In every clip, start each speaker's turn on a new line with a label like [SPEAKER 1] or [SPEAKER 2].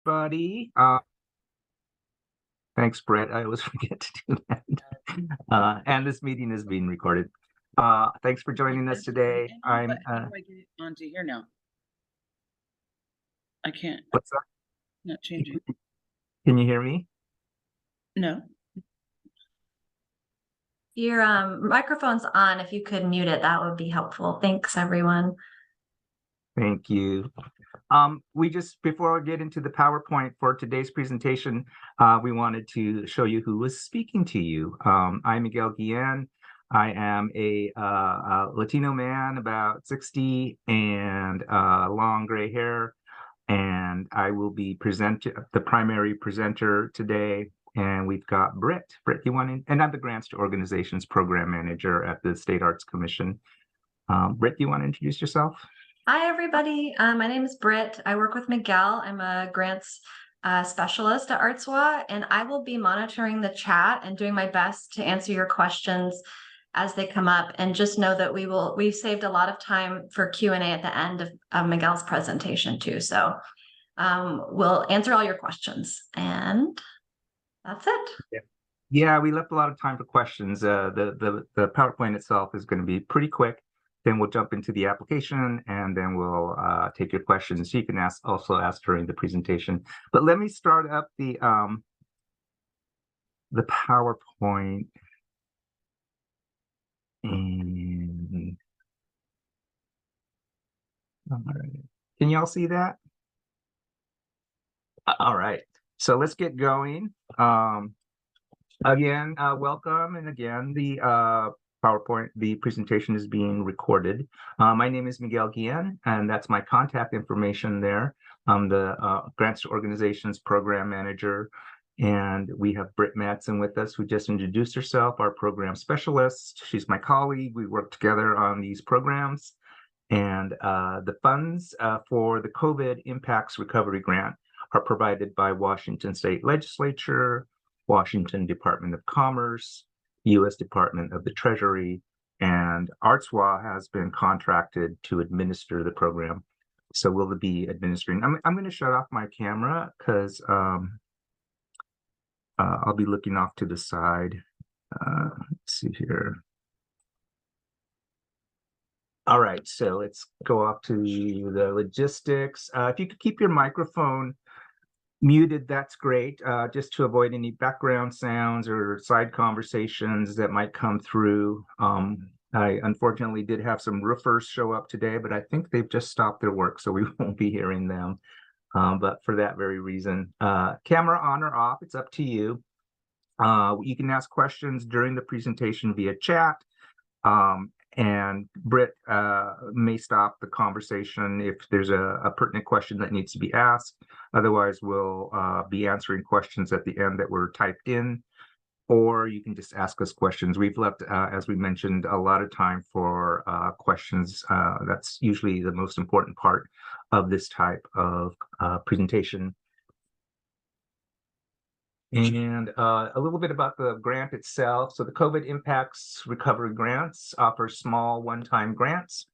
[SPEAKER 1] everybody. Thanks, Brett. I always forget to do that. And this meeting is being recorded. Thanks for joining us today.
[SPEAKER 2] How do I get onto here now? I can't.
[SPEAKER 1] What's up?
[SPEAKER 2] Not changing.
[SPEAKER 1] Can you hear me?
[SPEAKER 2] No.
[SPEAKER 3] Your microphone's on. If you could mute it, that would be helpful. Thanks, everyone.
[SPEAKER 1] Thank you. Before we get into the PowerPoint for today's presentation, we wanted to show you who was speaking to you. I'm Miguel Guillen. I am a Latino man, about 60, and long gray hair. And I will be the primary presenter today. And we've got Britt. Britt, you want to? And I'm the Grants to Organizations Program Manager at the State Arts Commission. Britt, you want to introduce yourself?
[SPEAKER 3] Hi, everybody. My name is Britt. I work with Miguel. I'm a grants specialist at ArtsWA, and I will be monitoring the chat and doing my best to answer your questions as they come up. And just know that we've saved a lot of time for Q&A at the end of Miguel's presentation too. So we'll answer all your questions, and that's it.
[SPEAKER 1] Yeah, we left a lot of time for questions. The PowerPoint itself is going to be pretty quick. Then we'll jump into the application, and then we'll take your questions. You can also ask during the presentation. But let me start up the PowerPoint. And all right. Can you all see that? All right. So let's get going. Again, welcome. And again, the PowerPoint, the presentation is being recorded. My name is Miguel Guillen, and that's my contact information there. I'm the Grants to Organizations Program Manager, and we have Britt Madsen with us, who just introduced herself, our program specialist. She's my colleague. We work together on these programs, and the funds for the COVID Impacts Recovery Grant are provided by Washington State Legislature, Washington Department of Commerce, U.S. Department of the Treasury, and ArtsWA has been contracted to administer the program. So we'll be administering. I'm going to shut off my camera because I'll be looking off to the side. Let's see here. All right, so let's go off to the logistics. If you could keep your microphone muted, that's great, just to avoid any background sounds or side conversations that might come through. I unfortunately did have some roofers show up today, but I think they've just stopped their work, so we won't be hearing them. But for that very reason, camera on or off, it's up to you. You can ask questions during the presentation via chat. And Britt may stop the conversation if there's a pertinent question that needs to be asked. Otherwise, we'll be answering questions at the end that were typed in, or you can just ask us questions. We've left, as we mentioned, a lot of time for questions. That's usually the most important part of this type of presentation. And a little bit about the grant itself. So the COVID Impacts Recovery Grants offer small one-time grants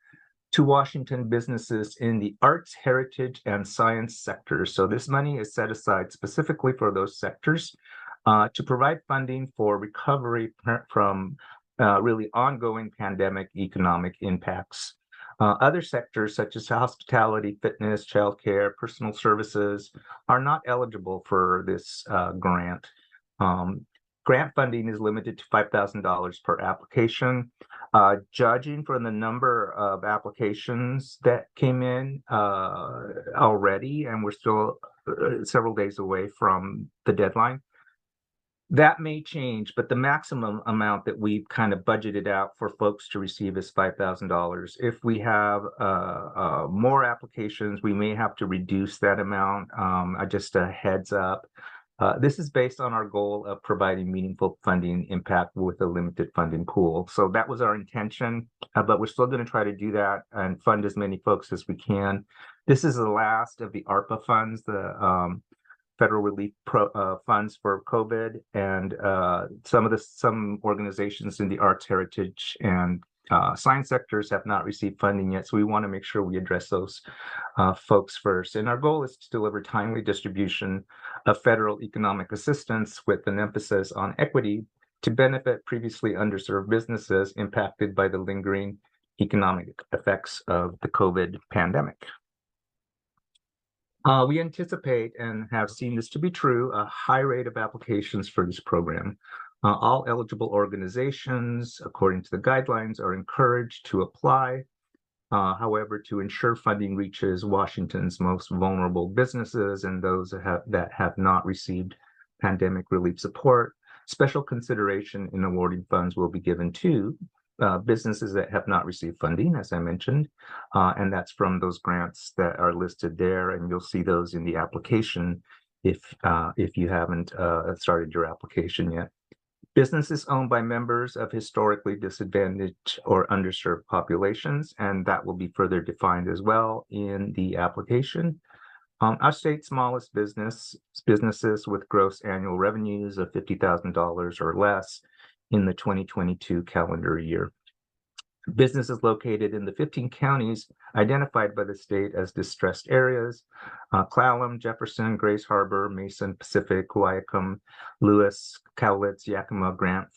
[SPEAKER 1] to Washington businesses in the arts, heritage, and science sectors. So this money is set aside specifically for those sectors to provide funding for recovery from really ongoing pandemic economic impacts. Other sectors such as hospitality, fitness, childcare, personal services are not eligible for this grant. Grant funding is limited to $5,000 per application. Judging from the number of applications that came in already, and we're still several days away from the deadline, that may change, but the maximum amount that we've kind of budgeted out for folks to receive is $5,000. If we have more applications, we may have to reduce that amount. Just a heads up. This is based on our goal of providing meaningful funding impact with a limited funding pool. So that was our intention, but we're still going to try to do that and fund as many folks as we can. This is the last of the ARPA funds, the federal relief funds for COVID, and some organizations in the arts, heritage, and Science sectors have not received funding yet, so we want to make sure we address those folks first. And our goal is to deliver timely distribution of federal economic assistance with an emphasis on equity to benefit previously underserved businesses impacted by the lingering economic effects of the COVID pandemic. We anticipate and have seen this to be true, a high rate of applications for this program. All eligible organizations, according to the guidelines, are encouraged to apply. However, to ensure funding reaches Washington's most vulnerable businesses and those that have not received pandemic relief support, special consideration in awarding funds will be given to businesses that have not received funding, as I mentioned, and that's from those grants that are listed there, and you'll see those in the application if you haven't started your application yet. Businesses owned by members of historically disadvantaged or underserved populations, and that will be further defined as well in the application. Our state's smallest businesses with gross annual revenues of $50,000 or less in the 2022 calendar year. Businesses located in the 15 counties identified by the state as distressed areas: Clallam, Jefferson, Grays Harbor, Mason, Pacific, Waiakum, Lewis, Cowlitz, Yakima, Grant,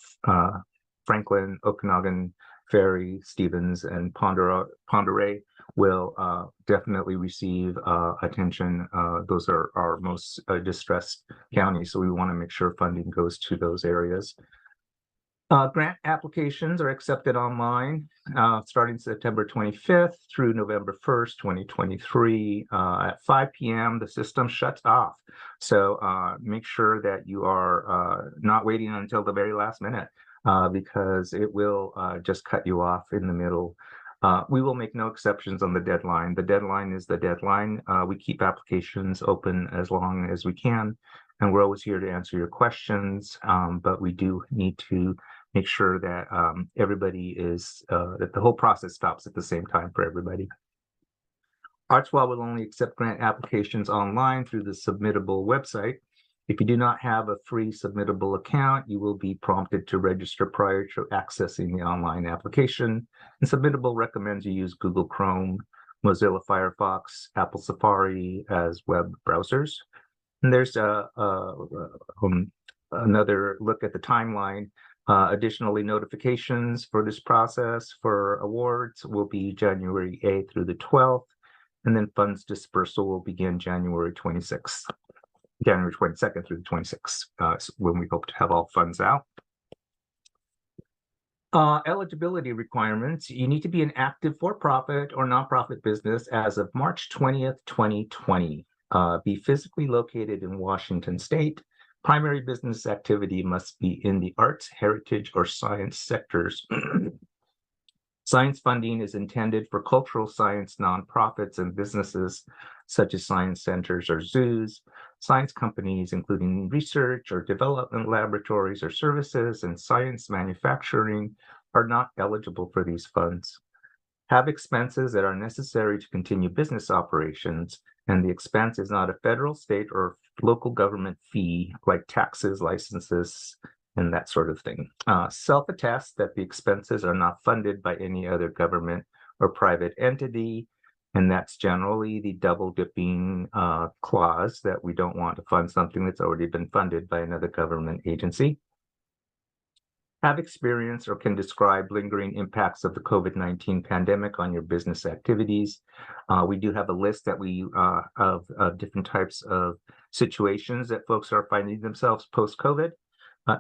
[SPEAKER 1] Franklin, Okanagan, Ferry, Stevens, and Ponderay will definitely receive attention. Those are our most distressed counties, so we want to make sure funding goes to those areas. Grant applications are accepted online starting September 25th through November 1st, 2023. At 5 p.m., the system shuts off. So make sure that you are not waiting until the very last minute because it will just cut you off in the middle. We will make no exceptions on the deadline. The deadline is the deadline. We keep applications open as long as we can, and we're always here to answer your questions, but we do need to make sure that everybody is, that the whole process stops at the same time for everybody. ArtsWA will only accept grant applications online through the submittable website. If you do not have a free submittable account, you will be prompted to register prior to accessing the online application. And Submittable recommends you use Google Chrome, Mozilla Firefox, Apple Safari as web browsers. And there's another look at the timeline. Additionally, notifications for this process for awards will be January 8th through the 12th, and then funds dispersal will begin January 22nd through the 26th, when we hope to have all funds out. Eligibility requirements: you need to be an active for-profit or nonprofit business as of March 20th, 2020. Be physically located in Washington State. Primary business activity must be in the arts, heritage, or science sectors. Science funding is intended for cultural science nonprofits and businesses such as science centers or zoos. Science companies, including research or development laboratories or services, and science manufacturing are not eligible for these funds. Have expenses that are necessary to continue business operations, and the expense is not a federal, state, or local government fee like taxes, licenses, and that sort of thing. Self-attest that the expenses are not funded by any other government or private entity, and that's generally the double dipping clause that we don't want to fund something that's already been funded by another government agency. Have experience or can describe lingering impacts of the COVID-19 pandemic on your business activities. We do have a list that of different types of situations that folks are finding themselves post-COVID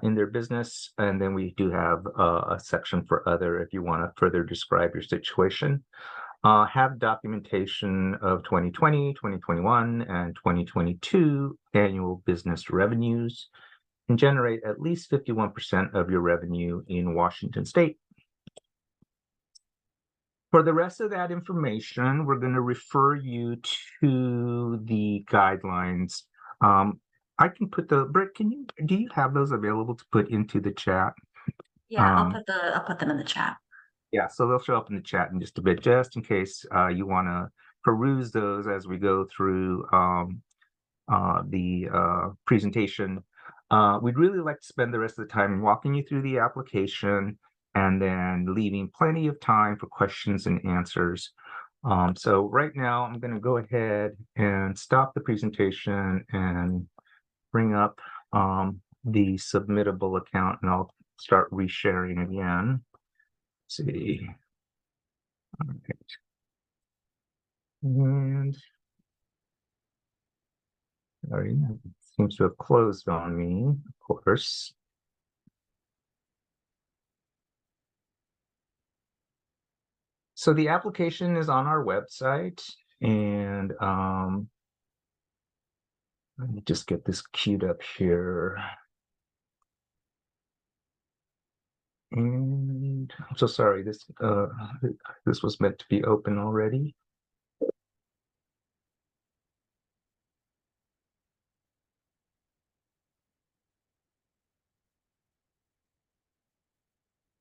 [SPEAKER 1] in their business. And then we do have a section for other if you want to further describe your situation. Have documentation of 2020, 2021, and 2022 annual business revenues, and generate at least 51% of your revenue in Washington State. For the rest of that information, we're going to refer you to the guidelines. I can put Britt, do you have those available to put into the chat?
[SPEAKER 3] Yeah, I'll put them in the chat.
[SPEAKER 1] Yeah, so they'll show up in the chat in just a bit, just in case you want to peruse those as we go through the presentation. We'd really like to spend the rest of the time walking you through the application and then leaving plenty of time for questions and answers. So right now, I'm going to go ahead and stop the presentation and bring up the submittable account, and I'll start resharing again. Let's see. All right. And sorry, it seems to have closed on me, of course. So the application is on our website, and let me just get this queued up here. And I'm so sorry, this was meant to be open already.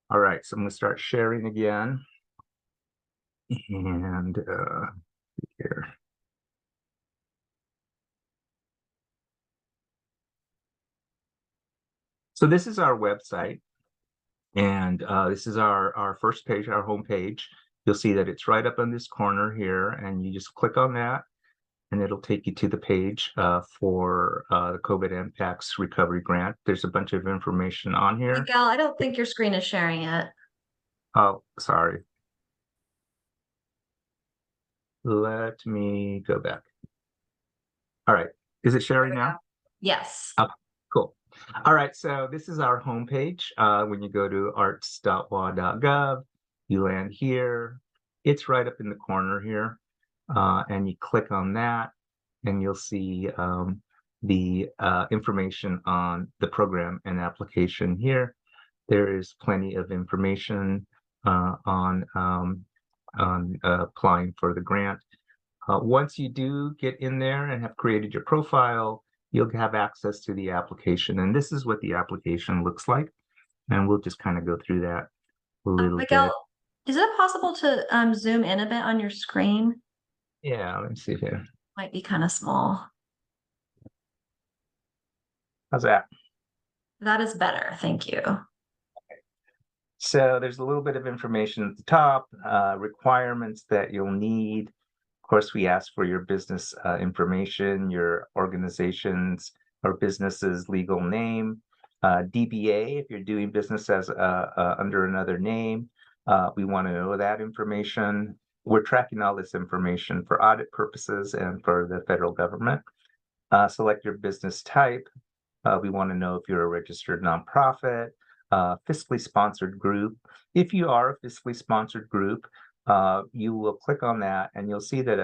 [SPEAKER 1] All right, so I'm going to start sharing again. And here. So this is our website, and this is our first page, our home page. You'll see that it's right up in this corner here, and you just click on that, and it'll take you to the page for the COVID Impacts Recovery Grant. There's a bunch of information on here.
[SPEAKER 3] Miguel, I don't think your screen is sharing yet.
[SPEAKER 1] Oh, sorry. Let me go back. All right. Is it sharing now?
[SPEAKER 3] Yes.
[SPEAKER 1] Okay, cool. All right. So this is our homepage. When you go to arts.wa.gov, you land here. It's right up in the corner here. And you click on that, and you'll see the information on the program and application here. There is plenty of information on applying for the grant. Once you do get in there and have created your profile, you'll have access to the application. And this is what the application looks like. And we'll just kind of go through that a little bit.
[SPEAKER 3] Miguel, is it possible to zoom in a bit on your screen?
[SPEAKER 1] Yeah, let me see here.
[SPEAKER 3] Might be kind of small.
[SPEAKER 1] How's that?
[SPEAKER 3] That is better. Thank you.
[SPEAKER 1] So there's a little bit of information at the top, requirements that you'll need. Of course, we ask for your business information, your organization's or business's legal name, DBA if you're doing business as under another name. We want to know that information. We're tracking all this information for audit purposes and for the federal government. Select your business type. We want to know if you're a registered nonprofit, fiscally sponsored group. If you are a fiscally sponsored group, you will click on that, and you'll see that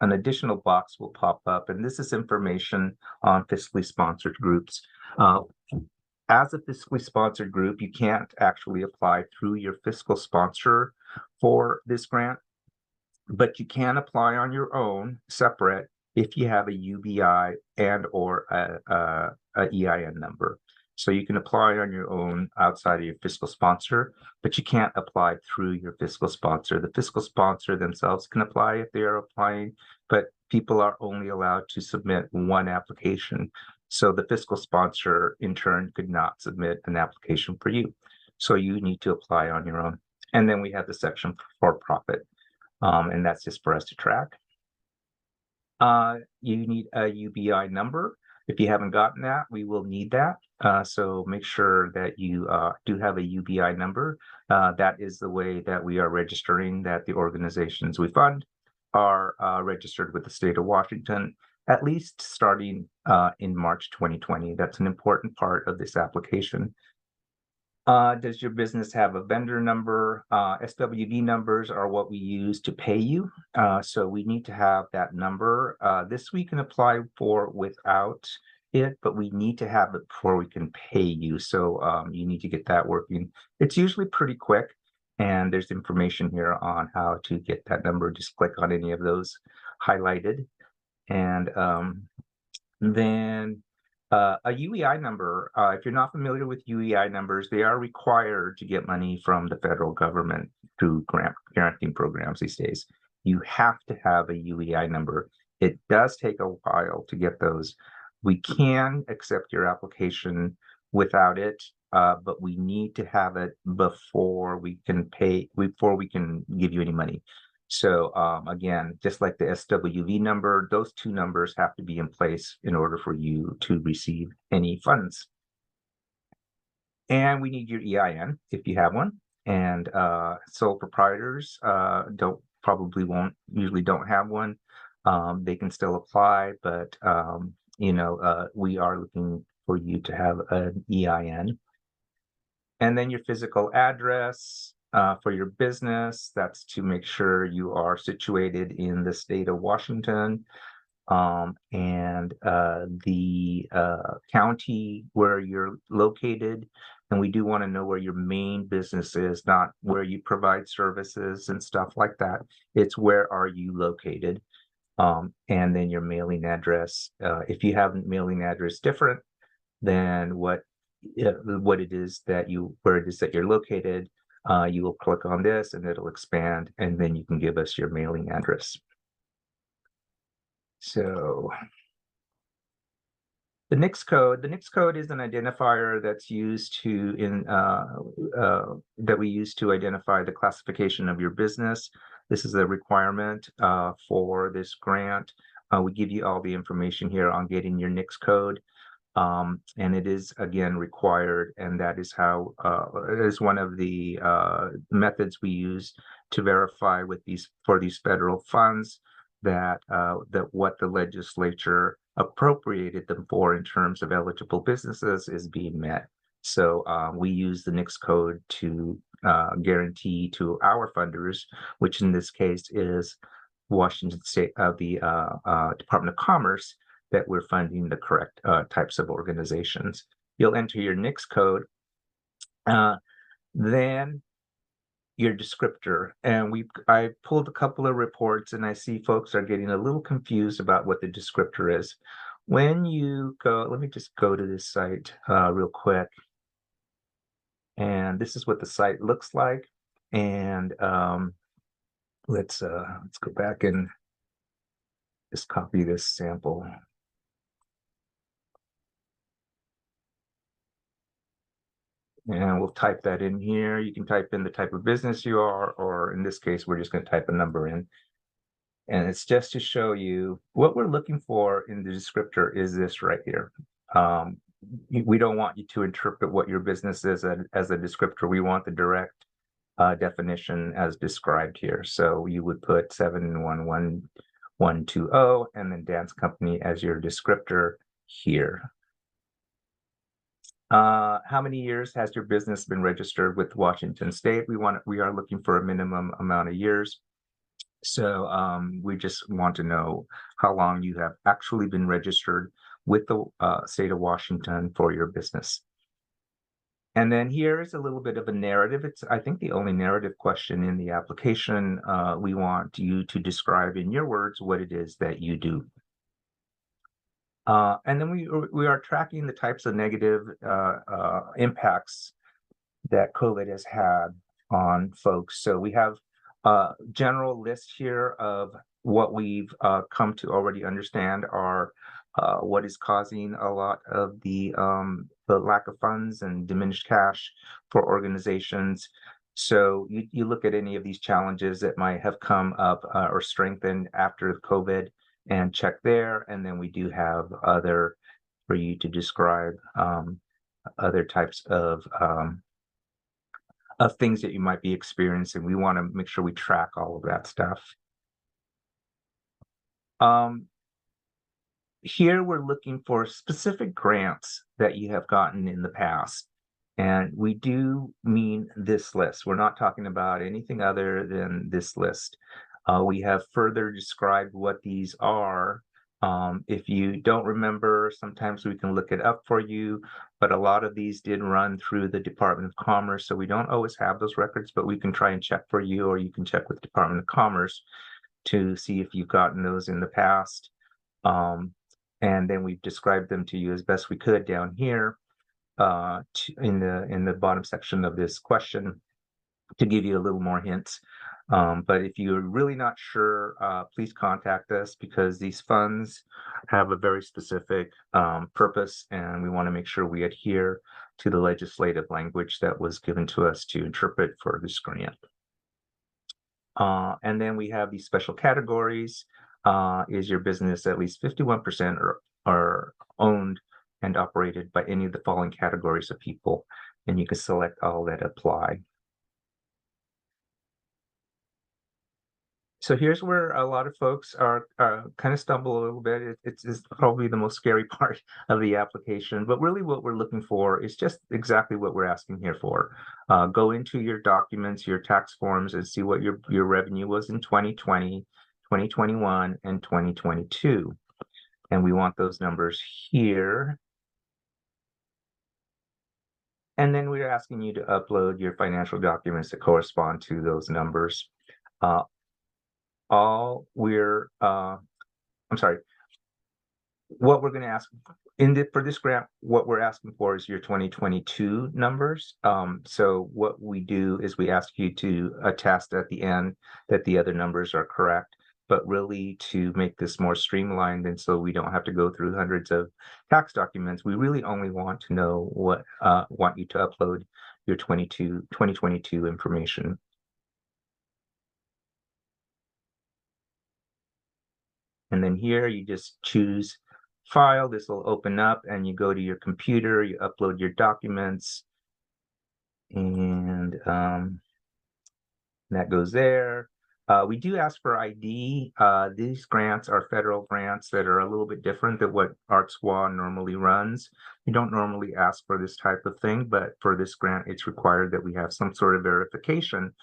[SPEAKER 1] an additional box will pop up, and this is information on fiscally sponsored groups. As a fiscally sponsored group, you can't actually apply through your fiscal sponsor for this grant, but you can apply on your own, separate, if you have a UBI and or a EIN number. So you can apply on your own outside of your fiscal sponsor, but you can't apply through your fiscal sponsor. The fiscal sponsor themselves can apply if they are applying, but people are only allowed to submit one application. So the fiscal sponsor, in turn, could not submit an application for you. So you need to apply on your own. And then we have the section for profit, and that's just for us to track. You need a UBI number. If you haven't gotten that, we will need that. So make sure that you do have a UBI number. That is the way that we are registering that the organizations we fund are registered with the state of Washington, at least starting in March 2020. That's an important part of this application. Does your business have a vendor number? SWV numbers are what we use to pay you. So we need to have that number. This we can apply for without it, but we need to have it before we can pay you. So you need to get that working. It's usually pretty quick, and there's information here on how to get that number. Just click on any of those highlighted. And then a UEI number, if you're not familiar with UEI numbers, they are required to get money from the federal government through granting programs these days. You have to have a UEI number. It does take a while to get those. We can accept your application without it. but we need to have it before we can give you any money. So again, just like the SWV number, those two numbers have to be in place in order for you to receive any funds. And we need your EIN if you have one. And sole proprietors usually don't have one. They can still apply, but we are looking for you to have an EIN. And then your physical address for your business, that's to make sure you are situated in the state of Washington, and the county where you're located. And we do want to know where your main business is, not where you provide services and stuff like that. It's where are you located? And then your mailing address. If you have a mailing address different than where it is that you're located, you will click on this and it'll expand, and then you can give us your mailing address. So the NICS code is an identifier that's used that we use to identify the classification of your business. This is a requirement for this grant. We give you all the information here on getting your NICS code. And it is again required, and that is how it is one of the methods we use to verify for these federal funds that what the legislature appropriated them for in terms of eligible businesses is being met. So we use the NICS code to guarantee to our funders, which in this case is Washington State the Department of Commerce, that we're funding the correct types of organizations. You'll enter your NICS code, then your descriptor. And I pulled a couple of reports, and I see folks are getting a little confused about what the descriptor is. When you go, let me just go to this site real quick. And this is what the site looks like. And let's go back and just copy this sample. And we'll type that in here. You can type in the type of business you are, or in this case, we're just going to type a number in. And it's just to show you what we're looking for in the descriptor is this right here. We don't want you to interpret what your business is as a descriptor. We want the direct definition as described here. So you would put 711120 and then dance company as your descriptor here. How many years has your business been registered with Washington State? We are looking for a minimum amount of years. So we just want to know how long you have actually been registered with the state of Washington for your business. And then here is a little bit of a narrative. It's, I think, the only narrative question in the application. We want you to describe in your words what it is that you do. And then we are tracking the types of negative impacts that COVID has had on folks. So we have a general list here of what we've come to already understand are what is causing a lot of the lack of funds and diminished cash for organizations. So you look at any of these challenges that might have come up or strengthened after COVID, and check there. And then we do have other for you to describe other types of things that you might be experiencing. We want to make sure we track all of that stuff. Here we're looking for specific grants that you have gotten in the past. And we do mean this list. We're not talking about anything other than this list. We have further described what these are. If you don't remember, sometimes we can look it up for you, but a lot of these did run through the Department of Commerce, so we don't always have those records, but we can try and check for you, or you can check with the Department of Commerce to see if you've gotten those in the past. And then we've described them to you as best we could down here in the bottom section of this question to give you a little more hints. But if you're really not sure, please contact us because these funds have a very specific purpose, and we want to make sure we adhere to the legislative language that was given to us to interpret for this grant. And then we have these special categories. Is your business at least 51% are owned and operated by any of the following categories of people? And you can select all that apply. So here's where a lot of folks are kind of stumble a little bit. It's probably the most scary part of the application, but really what we're looking for is just exactly what we're asking here for. Go into your documents, your tax forms, and see what your revenue was in 2020, 2021, and 2022. And we want those numbers here. And then we're asking you to upload your financial documents that correspond to those numbers. What we're going to ask for this grant, what we're asking for is your 2022 numbers. So what we do is we ask you to attest at the end that the other numbers are correct, but really to make this more streamlined and so we don't have to go through hundreds of tax documents, we really only want to know want you to upload your 2022 information. And then here you just choose file. This will open up and you go to your computer, you upload your documents, and that goes there. We do ask for ID. These grants are federal grants that are a little bit different than what ArtSwa normally runs. We don't normally ask for this type of thing, but for this grant, it's required that we have some sort of verification.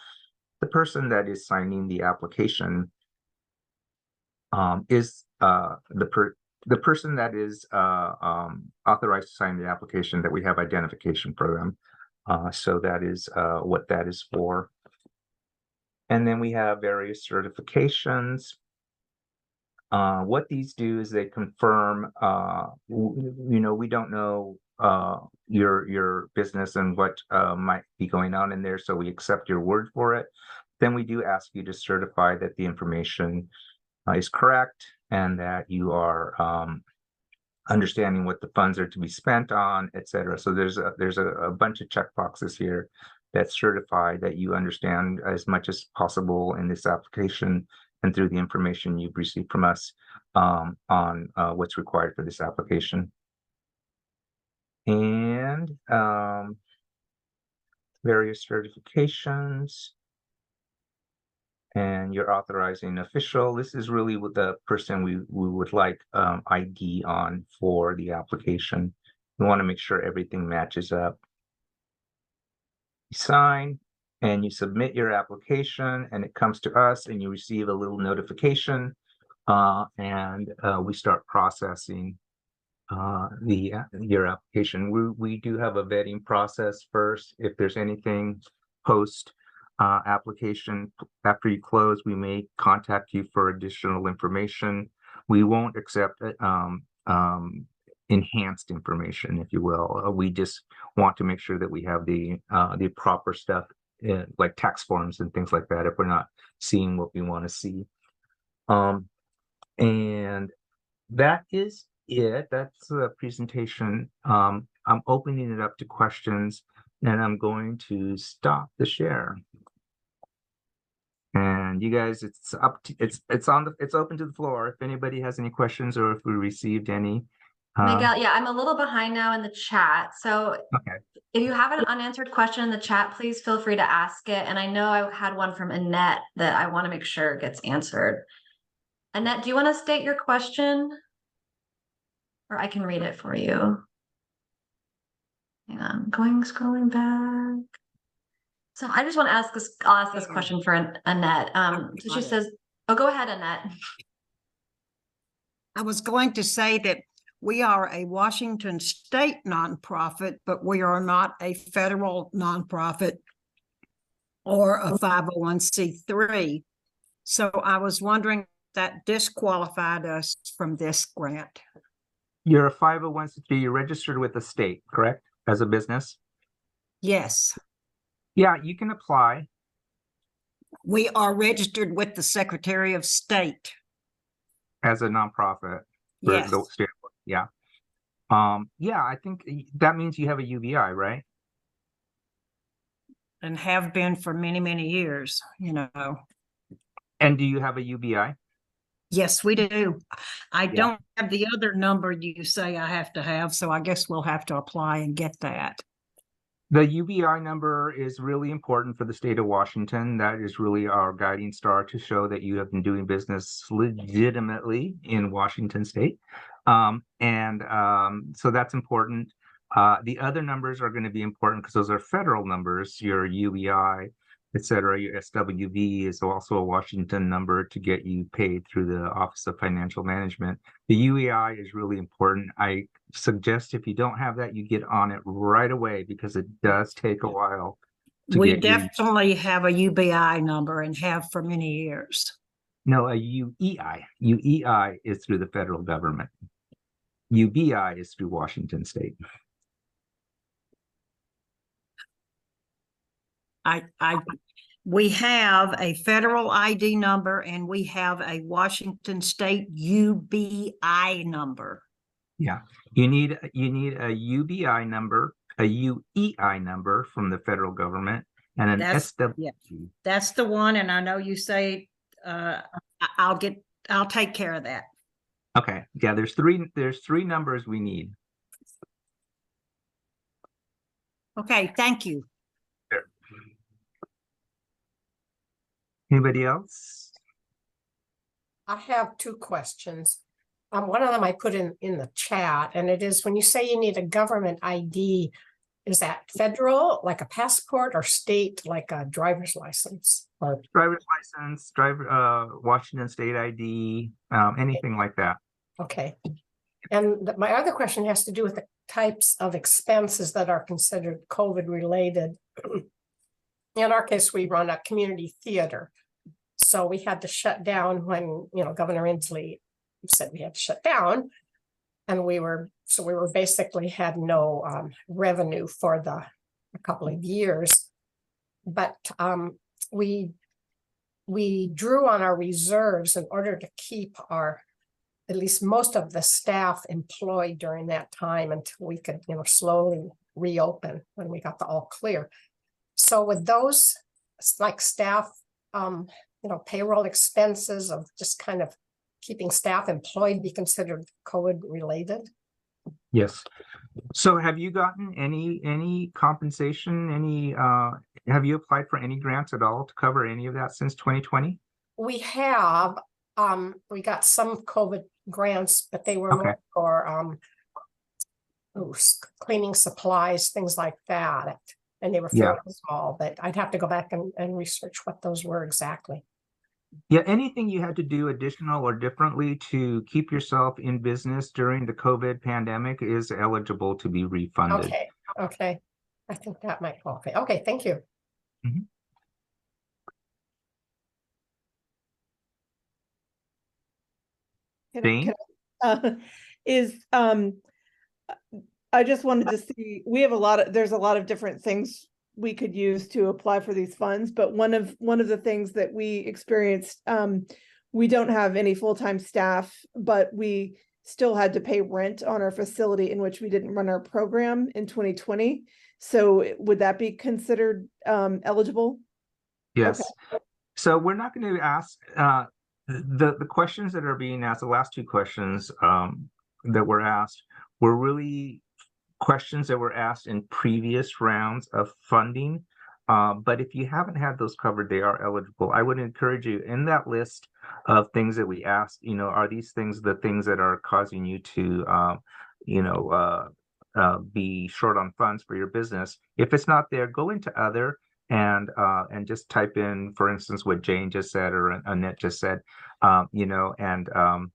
[SPEAKER 1] The person that is signing the application is the person that is authorized to sign the application that we have identification program. So that is what that is for. And then we have various certifications. What these do is they confirm, we don't know your business and what might be going on in there, so we accept your word for it. Then we do ask you to certify that the information is correct and that you are understanding what the funds are to be spent on, et cetera. So there's a bunch of check boxes here that certify that you understand as much as possible in this application and through the information you've received from us on what's required for this application. And various certifications. And your authorizing official. This is really what the person we would like ID on for the application. We want to make sure everything matches up. You sign and you submit your application and it comes to us and you receive a little notification and we start processing your application. We do have a vetting process first. If there's anything post application after you close, we may contact you for additional information. We won't accept enhanced information, if you will. We just want to make sure that we have the proper stuff, like tax forms and things like that, if we're not seeing what we want to see. And that is it. That's the presentation. I'm opening it up to questions, and I'm going to stop the share. And you guys, it's open to the floor. If anybody has any questions or if we received any.
[SPEAKER 3] Miguel, yeah, I'm a little behind now in the chat. So
[SPEAKER 1] okay.
[SPEAKER 3] If you have an unanswered question in the chat, please feel free to ask it. And I know I had one from Annette that I want to make sure gets answered. Annette, do you want to state your question? Or I can read it for you. Hang on, scrolling back. So I just want to ask this, I'll ask this question for Annette. So she says, oh, go ahead, Annette.
[SPEAKER 4] I was going to say that we are a Washington state nonprofit, but we are not a federal nonprofit or a 501c3. So I was wondering if that disqualified us from this grant.
[SPEAKER 1] You're a 501c3, you're registered with the state, correct? As a business?
[SPEAKER 4] Yes.
[SPEAKER 1] Yeah, you can apply.
[SPEAKER 4] We are registered with the Secretary of State.
[SPEAKER 1] as a nonprofit. for
[SPEAKER 4] Yes,
[SPEAKER 1] the state. Yeah. Yeah, I think that means you have a UBI, right?
[SPEAKER 4] and have been for many, many years, you know.
[SPEAKER 1] And do you have a UBI?
[SPEAKER 4] Yes, we do. I
[SPEAKER 1] Yeah.
[SPEAKER 4] don't have the other number you say I have to have, so I guess we'll have to apply and get that.
[SPEAKER 1] The UBI number is really important for the state of Washington. That is really our guiding star to show that you have been doing business legitimately in Washington state. So that's important. The other numbers are going to be important because those are federal numbers, your UBI, et cetera. Your SWV is also a Washington number to get you paid through the Office of Financial Management. The UEI is really important. I suggest if you don't have that, you get on it right away because it does take a while to
[SPEAKER 4] We
[SPEAKER 1] get your,
[SPEAKER 4] definitely have a UBI number and have for many years.
[SPEAKER 1] no, a UEI. UEI is through the federal government. UBI is through Washington state.
[SPEAKER 4] We have a federal ID number and we have a Washington State UBI number.
[SPEAKER 1] Yeah, you need a UBI number, a UEI number from the federal government, and an
[SPEAKER 4] That's-
[SPEAKER 1] SWV.
[SPEAKER 4] yeah. That's the one, and I know you say, I'll take care of that.
[SPEAKER 1] Okay, yeah, there's three numbers we need.
[SPEAKER 4] Okay, thank you.
[SPEAKER 1] Anybody else?
[SPEAKER 5] I have two questions. One of them I put in the chat, and it is when you say you need a government ID, is that federal, like a passport, or state, like a driver's license? Or
[SPEAKER 1] Driver's license, Washington state ID, anything like that.
[SPEAKER 5] okay. And my other question has to do with the types of expenses that are considered COVID related. In our case, we run a community theater. So we had to shut down when, Governor Inslee said we had to shut down. And we were basically had no revenue for a couple of years. But we drew on our reserves in order to keep at least most of the staff employed during that time until we could, slowly reopen when we got the all clear. So with those like staff, payroll expenses of just kind of keeping staff employed be considered COVID related?
[SPEAKER 1] Yes. So have you gotten any compensation, have you applied for any grants at all to cover any of that since 2020?
[SPEAKER 5] We have, we got some COVID grants, but they were
[SPEAKER 1] Okay.
[SPEAKER 5] more for cleaning supplies, things like that. And they were
[SPEAKER 1] Yeah.
[SPEAKER 5] fairly small, but I'd have to go back and research what those were exactly.
[SPEAKER 1] Yeah, anything you had to do additional or differently to keep yourself in business during the COVID pandemic is eligible to be refunded.
[SPEAKER 5] Okay. I think that might qualify. Okay, thank you.
[SPEAKER 1] Mhm. Jane?
[SPEAKER 6] I just wanted to see, we have there's a lot of different things we could use to apply for these funds, but one of the things that we experienced, we don't have any full-time staff, but we still had to pay rent on our facility in which we didn't run our program in 2020. So would that be considered eligible?
[SPEAKER 1] Yes.
[SPEAKER 6] Okay.
[SPEAKER 1] So we're not going to ask the questions that are being asked, the last two questions that were asked were really questions that were asked in previous rounds of funding. But if you haven't had those covered, they are eligible. I would encourage you in that list of things that we asked, are these things the things that are causing you to, be short on funds for your business? If it's not there, go into other and just type in, for instance, what Jane just said or Annette just said, and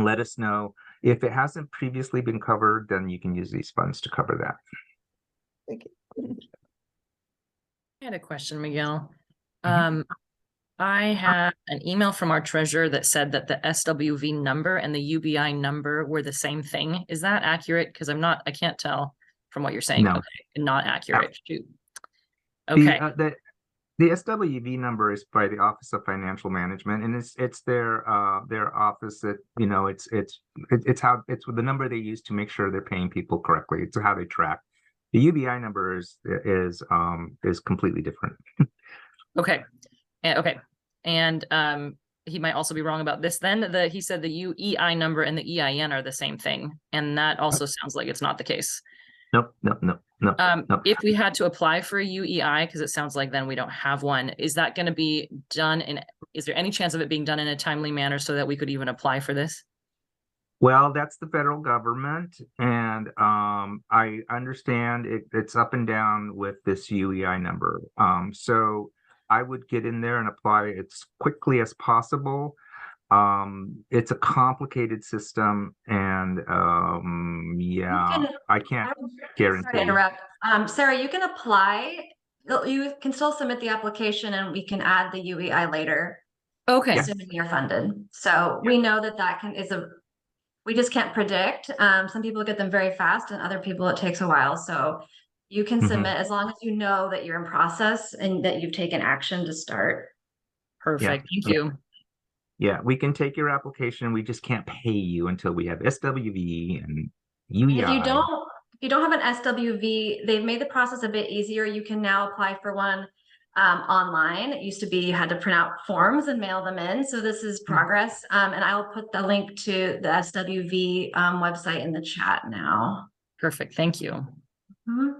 [SPEAKER 1] let us know. If it hasn't previously been covered, then you can use these funds to cover that.
[SPEAKER 6] Thank you.
[SPEAKER 2] I had a question, Miguel.
[SPEAKER 1] Mhm.
[SPEAKER 2] I have an email from our treasurer that said that the SWV number and the UBI number were the same thing. Is that accurate? Because I can't tell from what you're saying.
[SPEAKER 1] No.
[SPEAKER 2] Okay, not accurate. Shoot. Okay.
[SPEAKER 1] The SWV number is by the Office of Financial Management, and it's their office that, you know, it's the number they use to make sure they're paying people correctly. It's how they track. The UBI number is completely different.
[SPEAKER 2] Okay. Okay. And he might also be wrong about this then. He said the UEI number and the EIN are the same thing. And that also sounds like it's not the case.
[SPEAKER 1] Nope. Nope.
[SPEAKER 2] If we had to apply for a UEI, because it sounds like then we don't have one, is that going to be done is there any chance of it being done in a timely manner so that we could even apply for this?
[SPEAKER 1] Well, that's the federal government, and I understand it's up and down with this UEI number. So I would get in there and apply as quickly as possible. It's a complicated system, and yeah, I can't
[SPEAKER 3] Sorry to
[SPEAKER 1] guarantee.
[SPEAKER 3] interrupt. Sarah, you can apply. You can still submit the application and we can add the UEI later,
[SPEAKER 2] Okay.
[SPEAKER 3] assuming you're funded. So we know that we just can't predict. Some people get them very fast and other people it takes a while. So you can submit as long as you know that you're in process and that you've taken action to start.
[SPEAKER 2] Perfect. Thank
[SPEAKER 1] Yeah.
[SPEAKER 2] you.
[SPEAKER 1] Yeah, we can take your application. We just can't pay you until we have SWV and UEI.
[SPEAKER 3] If you don't have an SWV, they've made the process a bit easier. You can now apply for one online. It used to be you had to print out forms and mail them in. So this is progress. And I'll put the link to the SWV website in the chat now.
[SPEAKER 2] Perfect. Thank you.
[SPEAKER 3] Mhm.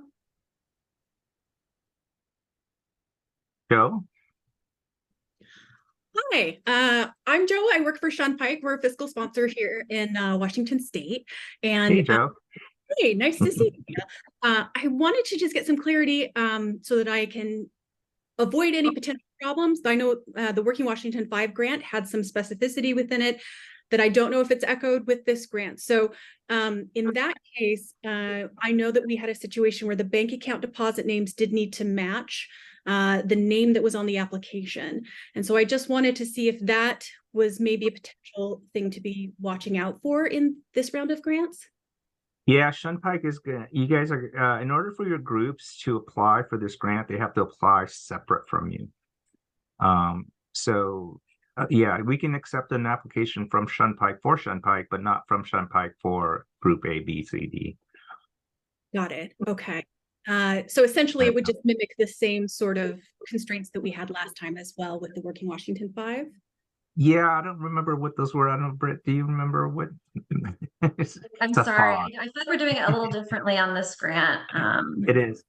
[SPEAKER 1] Joe?
[SPEAKER 7] Hi, I'm Joe. I work for Sean Pike. We're a fiscal sponsor here in Washington State. And
[SPEAKER 1] Hey, Joe.
[SPEAKER 7] hey, nice to see you. I wanted to just get some clarity so that I can avoid any potential problems. I know the Working Washington 5 grant had some specificity within it that I don't know if it's echoed with this grant. So in that case, I know that we had a situation where the bank account deposit names did need to match the name that was on the application. And so I just wanted to see if that was maybe a potential thing to be watching out for in this round of grants.
[SPEAKER 1] Yeah, Shunpike is good. You guys are, in order for your groups to apply for this grant, they have to apply separate from you. Yeah, we can accept an application from Shunpike for Shunpike, but not from Shunpike for group A, B, C, D.
[SPEAKER 7] Got it. Okay. So essentially it would just mimic the same sort of constraints that we had last time as well with the Working Washington 5.
[SPEAKER 1] Yeah, I don't remember what those were. I don't know, Britt, do you remember what?
[SPEAKER 3] I'm sorry. I thought we're doing it a little differently on this grant.
[SPEAKER 1] It is.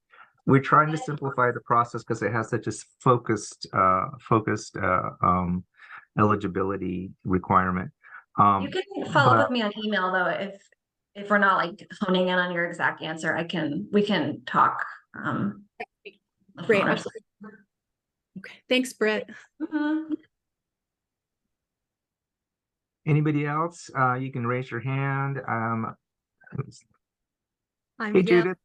[SPEAKER 1] We're trying to simplify the process because it has such a focused eligibility requirement.
[SPEAKER 3] You can follow up with me on email though if we're not like honing in on your exact answer. We can talk.
[SPEAKER 7] Great. Okay. Thanks, Brett.
[SPEAKER 3] Mhm.
[SPEAKER 1] Anybody else? You can raise your hand.
[SPEAKER 8] I'm
[SPEAKER 1] Hey,
[SPEAKER 8] Deb.
[SPEAKER 1] Judith.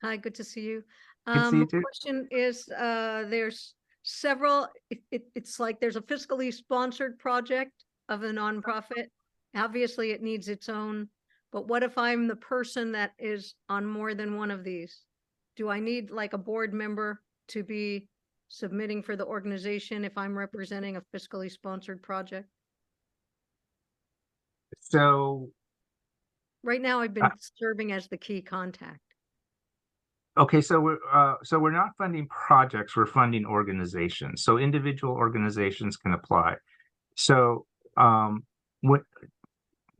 [SPEAKER 8] Hi, good to see you.
[SPEAKER 1] Good to see you
[SPEAKER 8] My
[SPEAKER 1] too.
[SPEAKER 8] question is, there's several, it's like there's a fiscally sponsored project of a nonprofit. Obviously, it needs its own, but what if I'm the person that is on more than one of these? Do I need like a board member to be submitting for the organization if I'm representing a fiscally sponsored project?
[SPEAKER 1] So,
[SPEAKER 8] Right now, I've been serving as the key contact.
[SPEAKER 1] okay, so we're not funding projects, we're funding organizations. So individual organizations can apply. So, what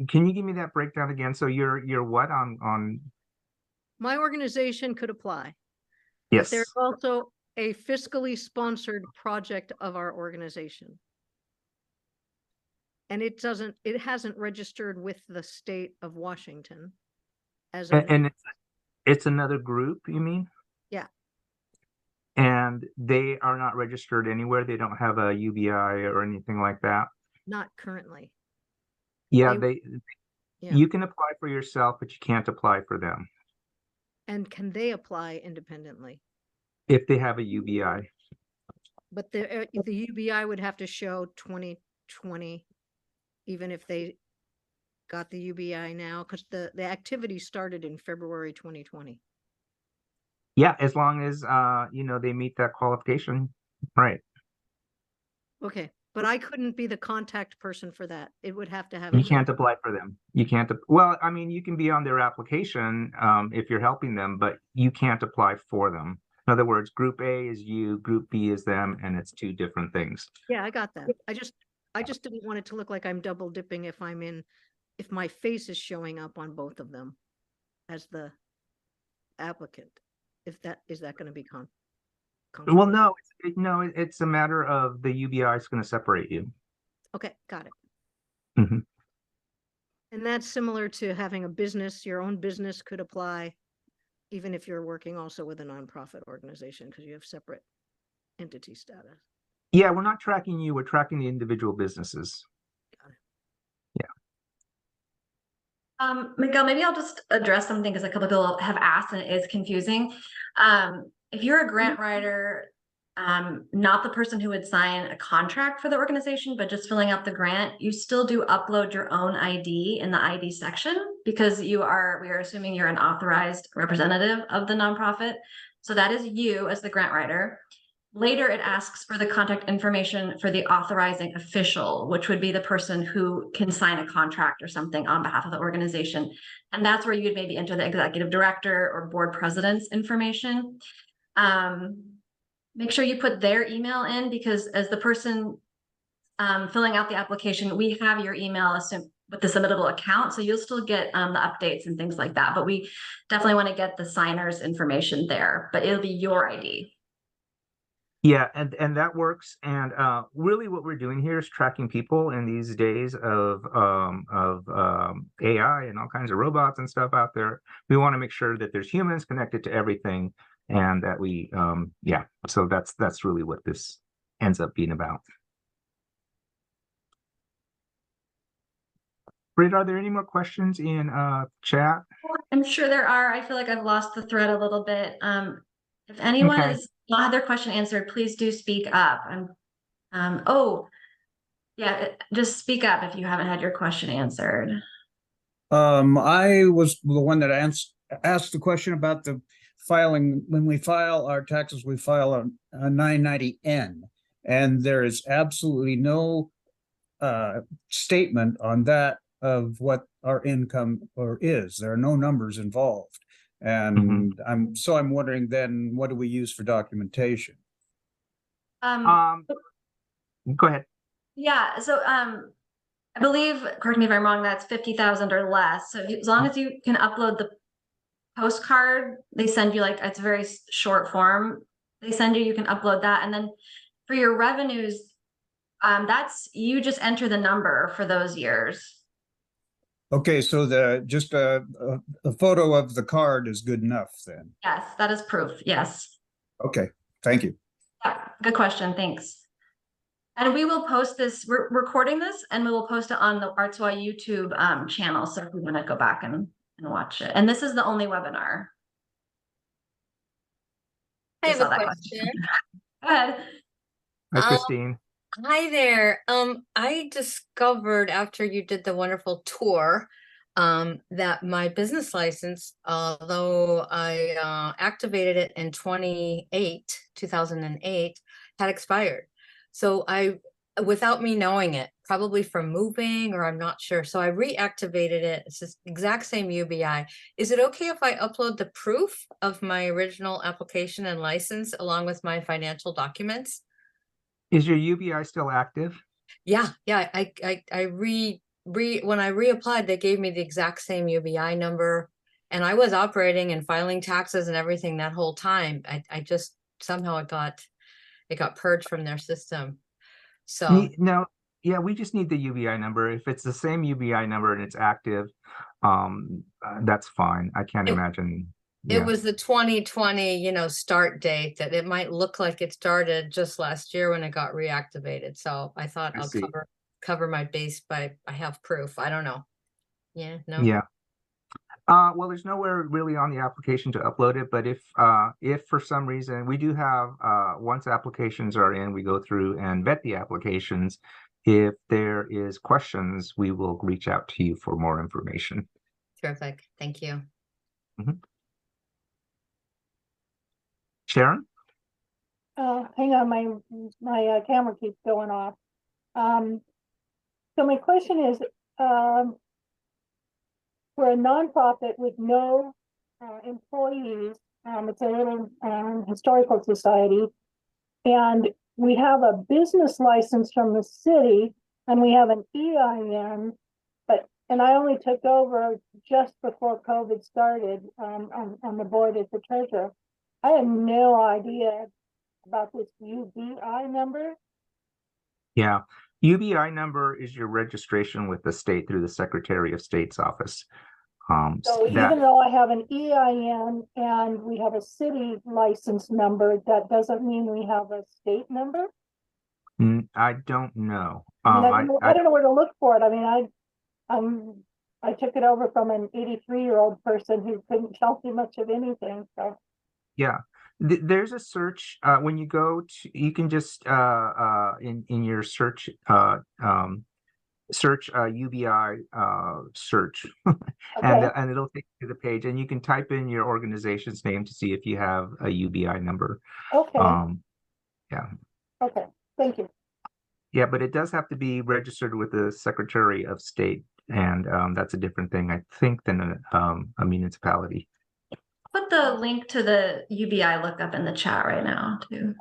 [SPEAKER 1] can you give me that breakdown again? So you're what on?
[SPEAKER 8] My organization could apply. But
[SPEAKER 1] Yes.
[SPEAKER 8] there's also a fiscally sponsored project of our organization. And it hasn't registered with the state of Washington as a,
[SPEAKER 1] And it's another group, you mean?
[SPEAKER 8] Yeah.
[SPEAKER 1] And they are not registered anywhere. They don't have a UBI or anything like that.
[SPEAKER 8] not currently.
[SPEAKER 1] Yeah,
[SPEAKER 8] Yeah.
[SPEAKER 1] you can apply for yourself, but you can't apply for them
[SPEAKER 8] And can they apply independently?
[SPEAKER 1] if they have a UBI.
[SPEAKER 8] But the UBI would have to show 2020, even if they got the UBI now, because the activity started in February 2020.
[SPEAKER 1] Yeah, as long as they meet that qualification, Right.
[SPEAKER 8] Okay, but I couldn't be the contact person for that. It would have to have.
[SPEAKER 1] You
[SPEAKER 8] a-
[SPEAKER 1] can't apply for them. You can't, well, I mean, you can be on their application if you're helping them, but you can't apply for them. In other words, group A is you, group B is them, and it's two different things.
[SPEAKER 8] Yeah, I got that. I just didn't want it to look like I'm double dipping if I'm in, if my face is showing up on both of them as the applicant. If that, is that going to be
[SPEAKER 1] Well,
[SPEAKER 8] comfortable?
[SPEAKER 1] no, it's a matter of the UBI is going to separate you.
[SPEAKER 8] Okay, got it.
[SPEAKER 1] Mhm.
[SPEAKER 8] And that's similar to having a business, your own business could apply, even if you're working also with a nonprofit organization, because you have separate entity status.
[SPEAKER 1] Yeah, we're not tracking you, we're tracking the individual businesses.
[SPEAKER 3] Miguel, maybe I'll just address something because a couple people have asked and it is confusing. If you're a grant writer, not the person who would sign a contract for the organization, but just filling out the grant, you still do upload your own ID in the ID section because we are assuming you're an authorized representative of the nonprofit. So that is you as the grant writer. Later, it asks for the contact information for the authorizing official, which would be the person who can sign a contract or something on behalf of the organization. And that's where you would maybe enter the executive director or board president's information. Make sure you put their email in because as the person filling out the application, we have your email with the submittable account. So you'll still get the updates and things like that. But we definitely want to get the signer's information there, but it'll be your ID.
[SPEAKER 1] Yeah, and that works. And really what we're doing here is tracking people in these days of AI and all kinds of robots and stuff out there. We want to make sure that there's humans connected to everything and that we yeah, so that's really what this ends up being about. Britt, are there any more questions in chat?
[SPEAKER 3] I'm sure there are. I feel like I've lost the thread a little bit. If anyone
[SPEAKER 1] Okay.
[SPEAKER 3] has not had their question answered, please do speak up. Oh, yeah, just speak up if you haven't had your question answered.
[SPEAKER 9] I was the one that asked the question about the filing. When we file our taxes, we file a 990N, and there is absolutely no statement on that of what our income is. There are no numbers involved. And I'm wondering then, what do we use for documentation?
[SPEAKER 1] Go ahead.
[SPEAKER 3] Yeah, so I believe, correct me if I'm wrong, that's 50,000 or less. So as long as you can upload the postcard, they send you like, it's a very short form. They send you, you can upload that. And then for your revenues, that's, you just enter the number for those years.
[SPEAKER 9] Okay, so just a photo of the card is good enough then.
[SPEAKER 3] Yes, that is proof. Yes.
[SPEAKER 9] Okay, thank you.
[SPEAKER 3] Yeah, good question. Thanks. And we will post this, we're recording this and we will post it on the ArtsY YouTube channel. So if we want to go back and watch it. And this is the only webinar.
[SPEAKER 10] I have
[SPEAKER 3] saw
[SPEAKER 10] a
[SPEAKER 3] that
[SPEAKER 10] question.
[SPEAKER 3] Go ahead.
[SPEAKER 1] Hi, Christine.
[SPEAKER 10] Hi there. I discovered after you did the wonderful tour, that my business license, although I activated it in 2008, had expired. So without me knowing it, probably from moving or I'm not sure. So I reactivated it. It's the exact same UBI. Is it okay if I upload the proof of my original application and license along with my financial documents?
[SPEAKER 1] Is your UBI still active?
[SPEAKER 10] Yeah. When I reapplied, they gave me the exact same UBI number, and I was operating and filing taxes and everything that whole time. I just somehow it got purged from their system. So
[SPEAKER 1] No, yeah, we just need the UBI number. If it's the same UBI number and it's active, that's fine. I can't imagine.
[SPEAKER 10] it was the 2020, start date that it might look like it started just last year when it got reactivated. So I thought
[SPEAKER 1] I
[SPEAKER 10] I'll
[SPEAKER 1] see.
[SPEAKER 10] cover my base I have proof. I don't know. Yeah, no.
[SPEAKER 1] Yeah. Well, there's nowhere really on the application to upload it, but if for some reason we do have, once applications are in, we go through and vet the applications. If there is questions, we will reach out to you for more information.
[SPEAKER 10] Terrific. Thank you.
[SPEAKER 1] Sharon?
[SPEAKER 6] Hang on, my camera keeps going off. So my question is, we're a nonprofit with no employees. It's a little historical society, and we have a business license from the city, and we have an EIN. And I only took over just before COVID started on the board as the treasurer. I had no idea about this UBI number.
[SPEAKER 1] Yeah, UBI number is your registration with the state through the Secretary of State's office.
[SPEAKER 6] So
[SPEAKER 1] that
[SPEAKER 6] even though I have an EIN and we have a city license number, that doesn't mean we have a state number.
[SPEAKER 1] I don't know.
[SPEAKER 6] I don't know where to look for it. I mean, I took it over from an 83-year-old person who couldn't tell me much of anything. So
[SPEAKER 1] yeah, there's a search when you go to, you can just in your search search UBI search
[SPEAKER 6] okay.
[SPEAKER 1] and it'll take you to the page, and you can type in your organization's name to see if you have a UBI number.
[SPEAKER 6] Okay.
[SPEAKER 1] Yeah.
[SPEAKER 6] Okay. Thank you.
[SPEAKER 1] Yeah, but it does have to be registered with the Secretary of State, and that's a different thing, I think, than a municipality.
[SPEAKER 3] Put the link to the UBI lookup in the chat right now too.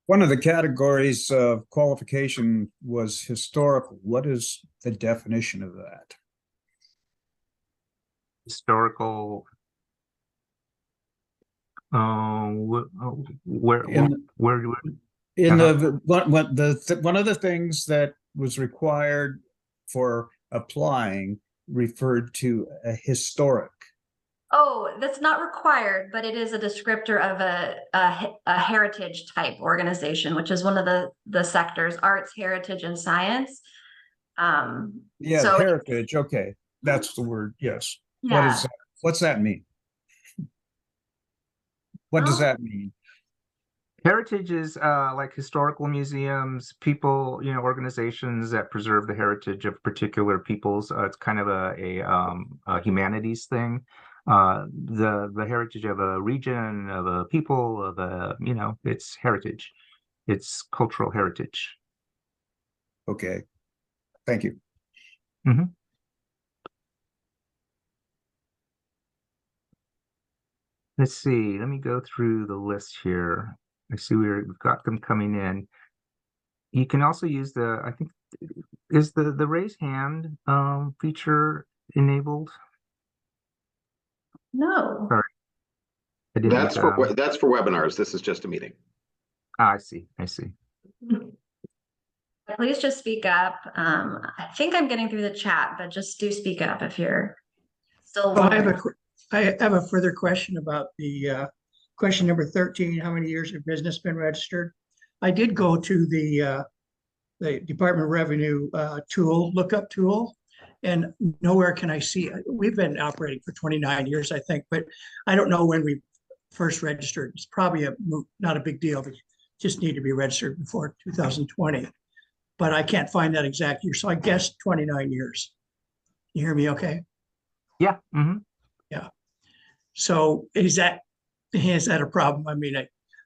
[SPEAKER 9] One of the categories of qualification was historical. What is the definition of that?
[SPEAKER 1] Historical. Where
[SPEAKER 9] In the one of the things that was required for applying referred to a historic.
[SPEAKER 3] Oh, that's not required, but it is a descriptor of a heritage type organization, which is one of the sectors: arts, heritage, and science.
[SPEAKER 9] Yeah,
[SPEAKER 3] so
[SPEAKER 9] heritage. Okay, that's the word. Yes.
[SPEAKER 3] Yeah.
[SPEAKER 9] What is that? What's that mean? What does that mean?
[SPEAKER 1] Heritage is like historical museums, people, organizations that preserve the heritage of particular peoples. It's kind of a humanities thing. The heritage of a region, of a people, of a, it's heritage. It's cultural heritage.
[SPEAKER 9] Okay, thank you.
[SPEAKER 1] Mm-hmm. Let's see, let me go through the list here. I see we've got them coming in. You can also use I think, is the raise hand feature enabled?
[SPEAKER 3] No.
[SPEAKER 1] Sorry. I didn't,
[SPEAKER 11] That's for webinars. This is just a meeting.
[SPEAKER 1] I see.
[SPEAKER 3] Please just speak up. I think I'm getting through the chat, but just do speak up if you're still wondering.
[SPEAKER 12] I have a further question about the question number 13. How many years have business been registered? I did go to the Department of Revenue lookup tool, and nowhere can I see. We've been operating for 29 years, I think, but I don't know when we first registered. It's probably not a big deal. They just need to be registered before 2020, but I can't find that exact year. So I guess 29 years. You hear me okay?
[SPEAKER 1] Yeah. Mm-hmm.
[SPEAKER 12] Yeah. So is that a problem? I mean,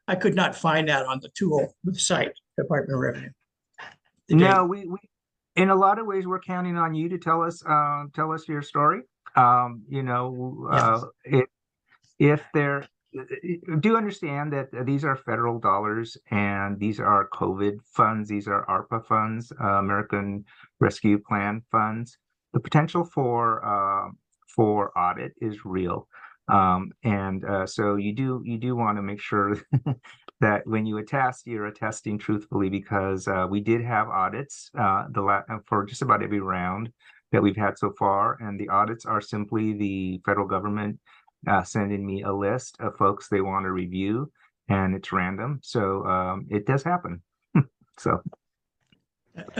[SPEAKER 12] I could not find that on the tool, the site, Department of Revenue.
[SPEAKER 1] No, we in a lot of ways we're counting on you to tell us your story. If there, do understand that these are federal dollars and these are COVID funds, these are ARPA funds, American Rescue Plan funds. The potential for audit is real. So you do want to make sure that when you attest, you're attesting truthfully, because we did have audits for just about every round that we've had so far, and the audits are simply the federal government sending me a list of folks they want to review, and it's random, so it does happen. So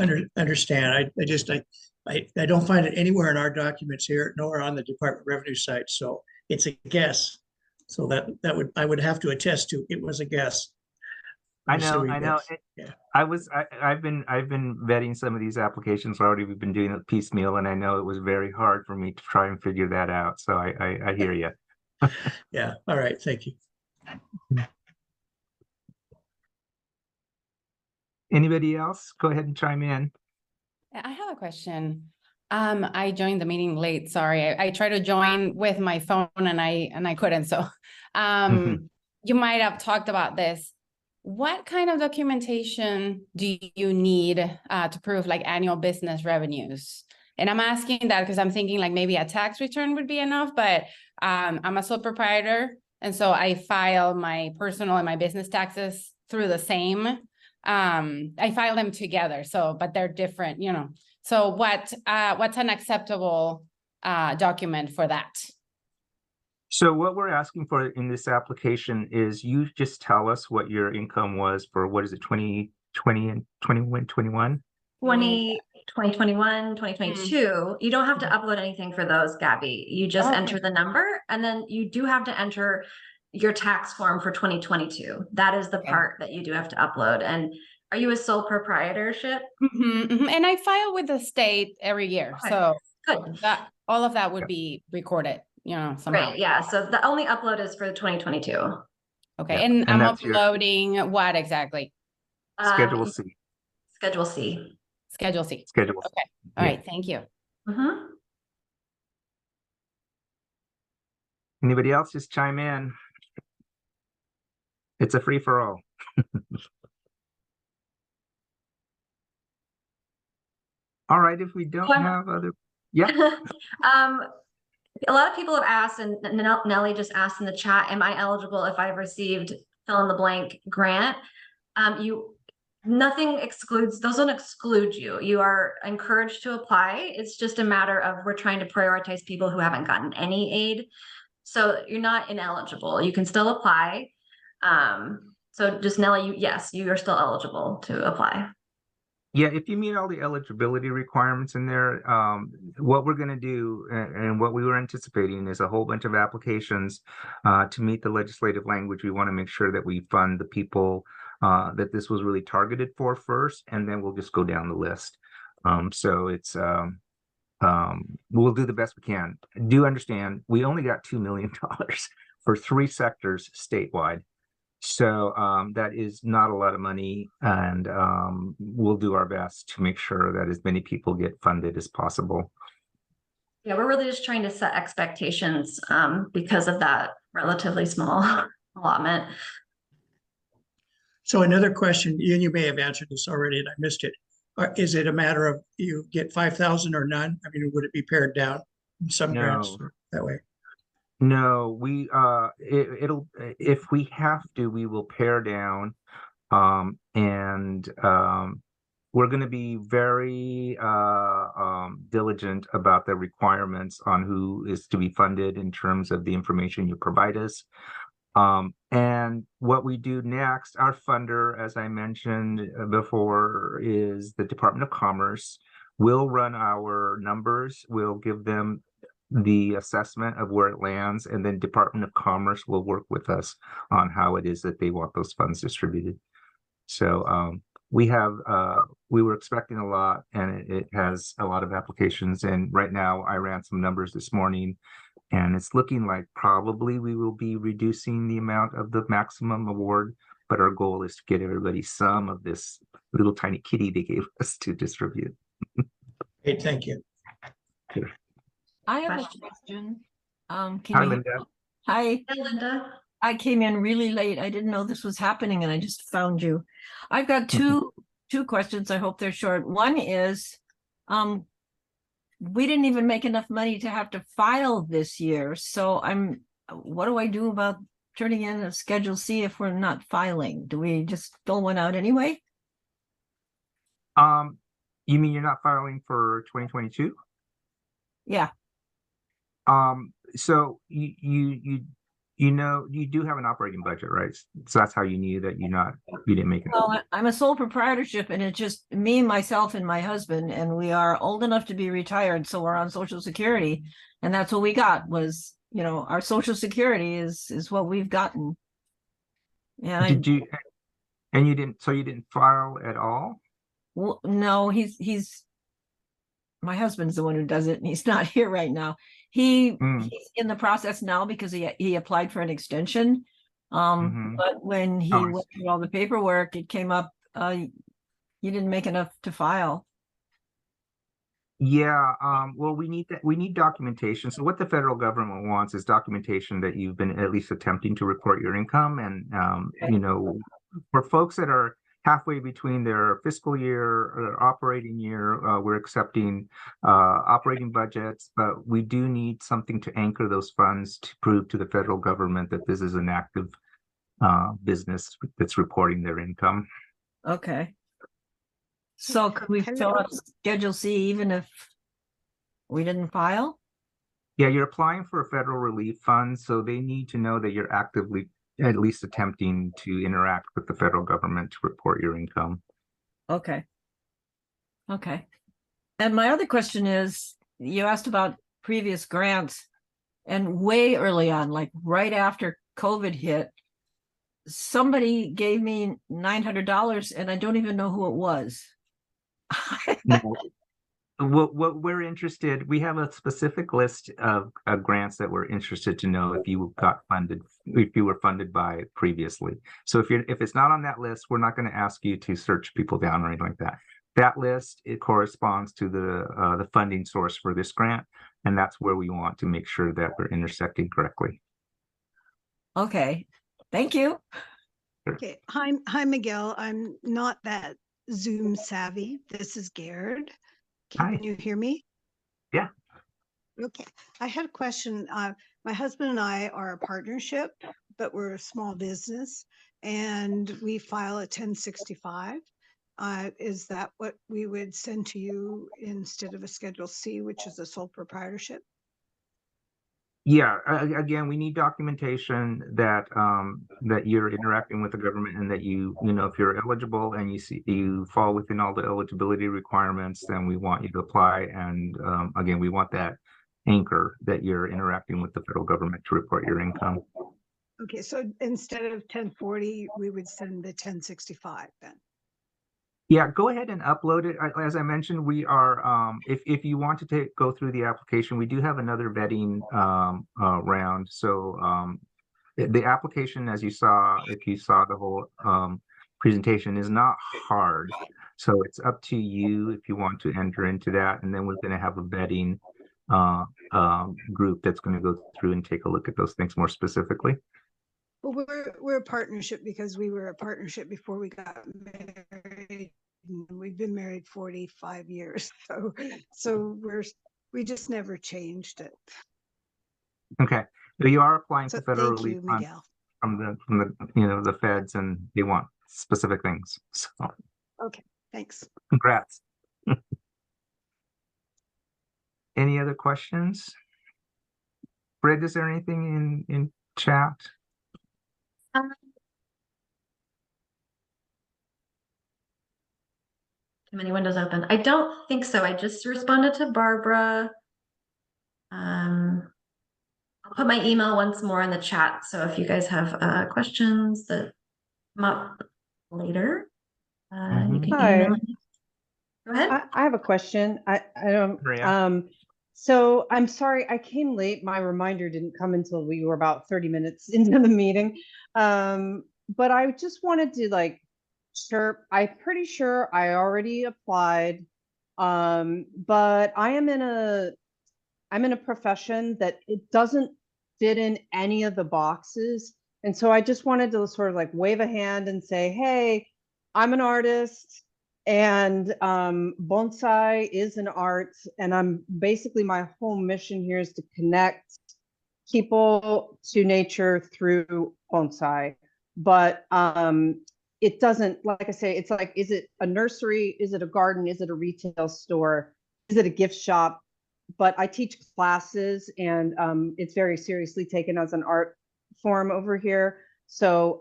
[SPEAKER 12] understand. I don't find it anywhere in our documents here, nor on the Department of Revenue site. So it's a guess. So I would have to attest to it was a guess.
[SPEAKER 1] I know.
[SPEAKER 12] Yeah.
[SPEAKER 1] I've been vetting some of these applications already. We've been doing it piecemeal, and I know it was very hard for me to try and figure that out. So I hear you.
[SPEAKER 12] Yeah, all right, thank you.
[SPEAKER 1] Anybody else? Go ahead and chime in.
[SPEAKER 13] I have a question. I joined the meeting late. Sorry. I tried to join with my phone and I couldn't. So you might have talked about this. What kind of documentation do you need to prove like annual business revenues? And I'm asking that because I'm thinking like maybe a tax return would be enough, but I'm a sole proprietor. And so I file my personal and my business taxes through the same. I file them together. So, but they're different, you know. So what's an acceptable document for that?
[SPEAKER 1] So what we're asking for in this application is you just tell us what your income was for, what is it, 2020 and 2021?
[SPEAKER 3] 2021, 2022. You don't have to upload anything for those, Gabby. You just enter the number, and then you do have to enter your tax form for 2022. That is the part that you do have to upload. And are you a sole proprietorship?
[SPEAKER 13] And I file with the state every year.
[SPEAKER 3] Okay,
[SPEAKER 13] So
[SPEAKER 3] good.
[SPEAKER 13] that all of that would be recorded, you know, somehow.
[SPEAKER 3] Great, yeah. So the only upload is for 2022.
[SPEAKER 13] Okay,
[SPEAKER 1] Yeah,
[SPEAKER 13] and
[SPEAKER 1] and
[SPEAKER 13] I'm
[SPEAKER 1] that's your-
[SPEAKER 13] uploading what exactly?
[SPEAKER 1] Schedule C.
[SPEAKER 3] Schedule C.
[SPEAKER 13] Schedule C.
[SPEAKER 1] Schedule C.
[SPEAKER 13] Okay, all right, thank you.
[SPEAKER 1] Anybody else just chime in? It's a free for all. All right, if we don't have other, yeah.
[SPEAKER 3] A lot of people have asked, and Nellie just asked in the chat, am I eligible if I've received fill in the blank grant? Nothing excludes, those don't exclude you. You are encouraged to apply. It's just a matter of we're trying to prioritize people who haven't gotten any aid. So you're not ineligible. You can still apply. So just Nellie, yes, you are still eligible to apply.
[SPEAKER 1] Yeah, if you meet all the eligibility requirements in there, what we're going to do and what we were anticipating is a whole bunch of applications to meet the legislative language. We want to make sure that we fund the people that this was really targeted for first, and then we'll just go down the list. So it's we'll do the best we can. Do understand we only got $2 million for 3 sectors statewide. So that is not a lot of money, and we'll do our best to make sure that as many people get funded as possible.
[SPEAKER 3] Yeah, we're really just trying to set expectations because of that relatively small allotment.
[SPEAKER 12] So another question, and you may have answered this already and I missed it. Is it a matter of you get 5,000 or none? I mean, would it be pared down in some grants that way?
[SPEAKER 1] No, we it'll if we have to, we will pare down, and we're going to be very diligent about the requirements on who is to be funded in terms of the information you provide us. And what we do next, our funder, as I mentioned before, is the Department of Commerce. We'll run our numbers, we'll give them the assessment of where it lands, and then Department of Commerce will work with us on how it is that they want those funds distributed. So we were expecting a lot, and it has a lot of applications. And right now I ran some numbers this morning, and it's looking like probably we will be reducing the amount of the maximum award, but our goal is to get everybody some of this little tiny kitty they gave us to distribute.
[SPEAKER 12] Hey, thank you.
[SPEAKER 1] Sure.
[SPEAKER 14] I have a question.
[SPEAKER 1] Hi,
[SPEAKER 14] Linda. Hi.
[SPEAKER 3] Hi, Linda.
[SPEAKER 14] I came in really late. I didn't know this was happening and I just found you. I've got two questions. I hope they're short. One is, we didn't even make enough money to have to file this year. So what do I do about turning in a Schedule C if we're not filing? Do we just fill one out anyway?
[SPEAKER 1] You mean you're not filing for 2022?
[SPEAKER 14] Yeah.
[SPEAKER 1] So you know, you do have an operating budget, right? So that's how you knew that you didn't make it.
[SPEAKER 14] Well, I'm a sole proprietorship, and it's just me, myself, and my husband, and we are old enough to be retired, so we're on Social Security, and that's what we got was, our Social Security is what we've gotten. And
[SPEAKER 1] you didn't file at all?
[SPEAKER 14] well, no, he's my husband's the one who does it, and he's not here right now. He's in the process now because he applied for an extension. But when he
[SPEAKER 1] Oh, I
[SPEAKER 14] went through all the paperwork, it came up, you didn't make enough to file.
[SPEAKER 1] Yeah, well, we need documentation. So what the federal government wants is documentation that you've been at least attempting to report your income. And, you know, for folks that are halfway between their fiscal year or operating year, we're accepting operating budgets, but we do need something to anchor those funds to prove to the federal government that this is an active business that's reporting their income.
[SPEAKER 14] Okay. So could we fill out Schedule C even if we didn't file?
[SPEAKER 1] Yeah, you're applying for a federal relief fund, so they need to know that you're actively at least attempting to interact with the federal government to report your income.
[SPEAKER 14] Okay. Okay. And my other question is, you asked about previous grants, and way early on, like right after COVID hit, somebody gave me $900 and I don't even know who it was.
[SPEAKER 1] What we're interested, we have a specific list of grants that we're interested to know if you got funded, if you were funded by previously. So if it's not on that list, we're not going to ask you to search people down or anything like that. That list, it corresponds to the funding source for this grant, and that's where we want to make sure that we're intersecting correctly.
[SPEAKER 14] Okay, thank you.
[SPEAKER 15] Okay, hi Miguel. I'm not that Zoom savvy. This is Gerd. Can you hear me?
[SPEAKER 1] Yeah.
[SPEAKER 15] Okay. I had a question. My husband and I are a partnership, but we're a small business and we file a 1065. Is that what we would send to you instead of a Schedule C, which is a sole proprietorship?
[SPEAKER 1] Yeah, again, we need documentation that that you're interacting with the government and that you know, if you're eligible and you fall within all the eligibility requirements, then we want you to apply. And again, we want that anchor that you're interacting with the federal government to report your income.
[SPEAKER 15] Okay, so instead of 1040, we would send the 1065 then.
[SPEAKER 1] Yeah, go ahead and upload it. As I mentioned, we are, if you want to go through the application, we do have another vetting round. So the application, as you saw, if you saw the whole presentation, is not hard. So it's up to you if you want to enter into that. And then we're going to have a vetting group that's going to go through and take a look at those things more specifically.
[SPEAKER 15] Well, we're a partnership because we were a partnership before we got married. We've been married 45 years, so we just never changed it.
[SPEAKER 1] Okay, so you are applying
[SPEAKER 15] So
[SPEAKER 1] for federal
[SPEAKER 15] thank
[SPEAKER 1] relief
[SPEAKER 15] you, Miguel.
[SPEAKER 1] from the you know, the feds, and they want specific things. So
[SPEAKER 15] Okay, thanks.
[SPEAKER 1] congrats. Any other questions? Brett, is there anything in chat?
[SPEAKER 3] Too many windows open. I don't think so. I just responded to Barbara. I'll put my email once more in the chat. So if you guys have questions that come up later, you can email me. Go ahead.
[SPEAKER 16] I have a question. I don't,
[SPEAKER 1] Maria.
[SPEAKER 16] so I'm sorry, I came late. My reminder didn't come until we were about 30 minutes into the meeting. But I just wanted to like chirp. I'm pretty sure I already applied. But I'm in a profession that it doesn't fit in any of the boxes. And so I just wanted to sort of like wave a hand and say, hey, I'm an artist. And bonsai is an art, and I'm basically, my whole mission here is to connect people to nature through bonsai. But it doesn't, like I say, it's like, is it a nursery? Is it a garden? Is it a retail store? Is it a gift shop? But I teach classes, and it's very seriously taken as an art form over here. So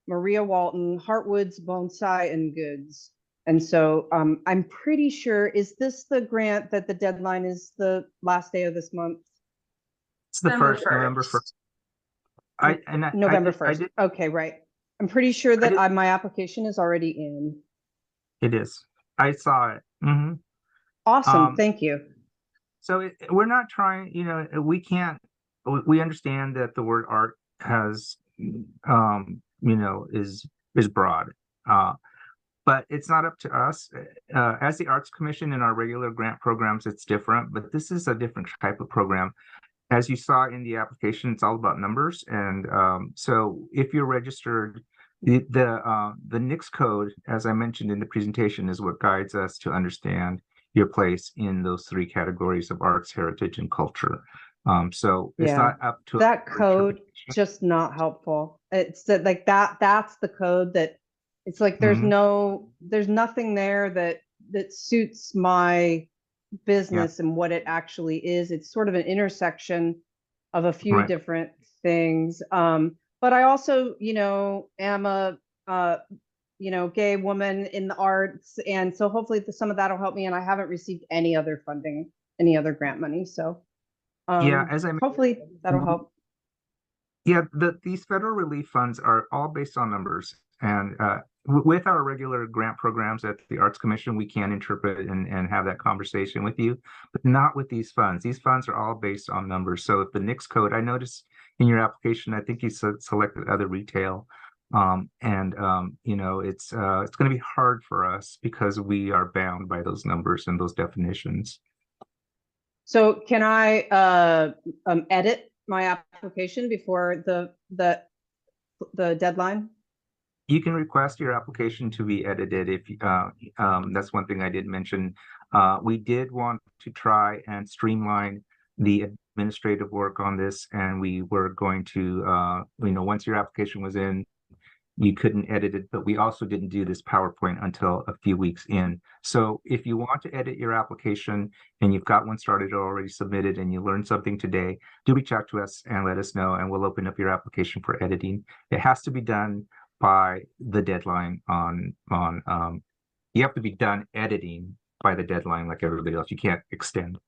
[SPEAKER 16] Maria Walton, Heartwoods, Bonsai, and Goods. And so I'm pretty sure, is this the grant that the deadline is the last day of this month?
[SPEAKER 1] It's the first, November 1st.
[SPEAKER 16] November 1st. Okay, right. I'm pretty sure that my application is already in.
[SPEAKER 1] It is. I saw it.
[SPEAKER 16] Awesome, thank you.
[SPEAKER 1] So we're not trying, we can't, we understand that the word art has, is broad. But it's not up to us. As the Arts Commission in our regular grant programs, it's different, but this is a different type of program. As you saw in the application, it's all about numbers. And so if you're registered, the NICS code, as I mentioned in the presentation, is what guides us to understand your place in those three categories of arts, heritage, and culture. So it's not up to
[SPEAKER 16] that code, just not helpful. It's that like that's the code that it's like there's nothing there that suits my business and what it actually is. It's sort of an intersection of a few different things. But I also, am a gay woman in the arts, and so hopefully some of that'll help me. And I haven't received any other funding, any other grant money. So
[SPEAKER 1] as I
[SPEAKER 16] hopefully that'll help.
[SPEAKER 1] Yeah, these federal relief funds are all based on numbers, and with our regular grant programs at the Arts Commission, we can interpret and have that conversation with you, but not with these funds. These funds are all based on numbers. So if the NICS code, I noticed in your application, I think you selected other retail, it's going to be hard for us because we are bound by those numbers and those definitions.
[SPEAKER 16] So can I edit my application before the deadline?
[SPEAKER 1] You can request your application to be edited if that's one thing I did mention. We did want to try and streamline the administrative work on this, and we were going to, once your application was in, you couldn't edit it, but we also didn't do this PowerPoint until a few weeks in. So if you want to edit your application and you've got one started or already submitted and you learned something today, do reach out to us and let us know, and we'll open up your application for editing. It has to be done by the deadline you have to be done editing by the deadline like everybody else. You can't extend.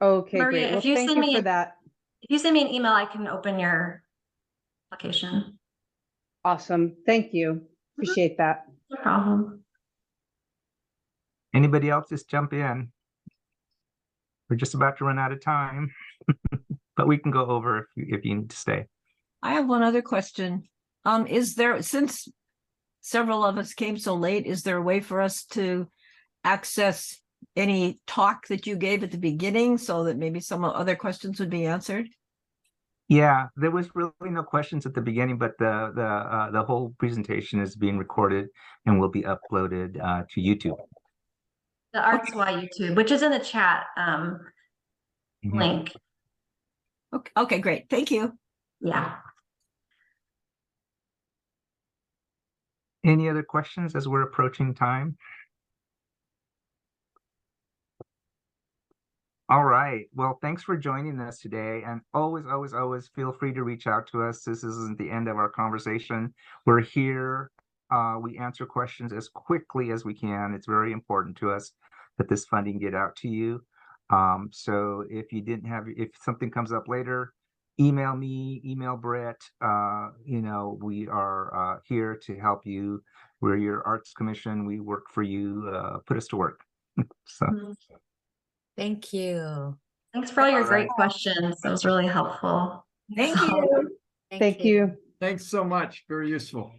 [SPEAKER 16] Okay,
[SPEAKER 3] Maria,
[SPEAKER 16] great. Well,
[SPEAKER 3] if you
[SPEAKER 16] thank
[SPEAKER 3] send
[SPEAKER 16] you
[SPEAKER 3] me
[SPEAKER 16] for that.
[SPEAKER 3] If you send me an email, I can open your application.
[SPEAKER 16] Awesome. Thank you. Appreciate that.
[SPEAKER 3] No problem.
[SPEAKER 1] Anybody else, just jump in. We're just about to run out of time, but we can go over if you need to stay.
[SPEAKER 14] I have one other question. Is there, since several of us came so late, is there a way for us to access any talk that you gave at the beginning so that maybe some other questions would be answered?
[SPEAKER 1] Yeah, there was really no questions at the beginning, but the whole presentation is being recorded and will be uploaded to YouTube.
[SPEAKER 3] The ArtsY YouTube, which is in the chat link.
[SPEAKER 14] Okay, great. Thank you.
[SPEAKER 3] Yeah.
[SPEAKER 1] Any other questions as we're approaching time? All right. Well, thanks for joining us today. And always, always, always feel free to reach out to us. This isn't the end of our conversation. We're here. We answer questions as quickly as we can. It's very important to us that this funding get out to you. So if something comes up later, email me, email Brett. We are here to help you. We're your Arts Commission. We work for you. Put us to work. So.
[SPEAKER 10] Thank you.
[SPEAKER 3] Thanks for all your great questions. That was really helpful.
[SPEAKER 14] Thank you.
[SPEAKER 16] Thank you.
[SPEAKER 17] Thanks so much. Very useful.